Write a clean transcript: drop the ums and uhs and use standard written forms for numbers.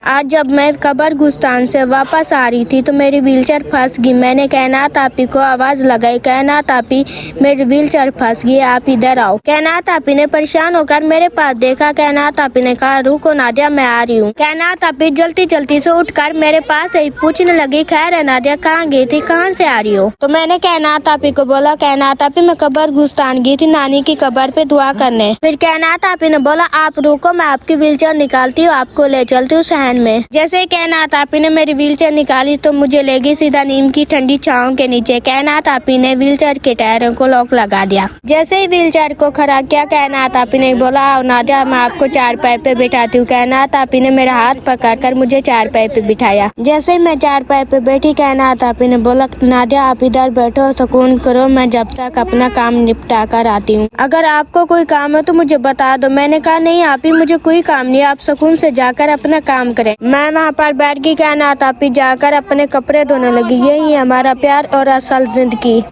आज जब मैं कब्रिस्तान से वापस आ रही थी तो मेरी व्हीलचेयर फंस गई। मैंने कायनात आपी को आवाज लगाई, कायनात आपी मेरी व्हीलचेयर फंस गई, आप इधर आओ। कायनात आपी ने परेशान होकर मेरे पास देखा। कायनात आपी ने कहा, रुको नादिया, मैं आ रही हूँ। कायनात आपी जल्दी जल्दी से उठकर मेरे पास आई, पूछने लगी, खैर है नादिया, कहाँ गई थी, कहाँ से आ रही हो? तो मैंने कायनात आपी को बोला, कायनात आपी मैं कब्रिस्तान गई थी नानी की कब्र पे दुआ करने। फिर कायनात आपी ने बोला, आप रुको, मैं आपकी व्हीलचेयर निकालती हूँ, आपको ले चलती हूँ शहर में। जैसे ही कायनात आपी ने मेरी व्हीलचेयर निकाली तो मुझे ले गई सीधा नीम की ठंडी छांव के नीचे। कायनात आपी ने व्हीलचेयर के टायरों को लॉक लगा दिया। जैसे ही व्हीलचेयर को खड़ा किया, कायनात आपी ने बोला, आओ नादिया, मैं आपको चारपाई पे बिठाती हूँ। कायनात आपी ने मेरा हाथ पकड़कर मुझे चारपाई पे बिठाया। जैसे ही मैं चारपाई पे बैठी, कायनात आपी ने बोला, नादिया आप इधर बैठो, सुकून करो, मैं जब तक अपना काम निपटा कर आती हूँ। अगर आपको कोई काम है तो मुझे बता दो। मैंने कहा, नहीं आपी, मुझे कोई काम नहीं, आप सुकून से जाकर अपना काम करें। मैं वहाँ पर बैठ गई। कायनात आपी जाकर अपने कपड़े धोने लगी। यही हमारा प्यार और असल जिंदगी।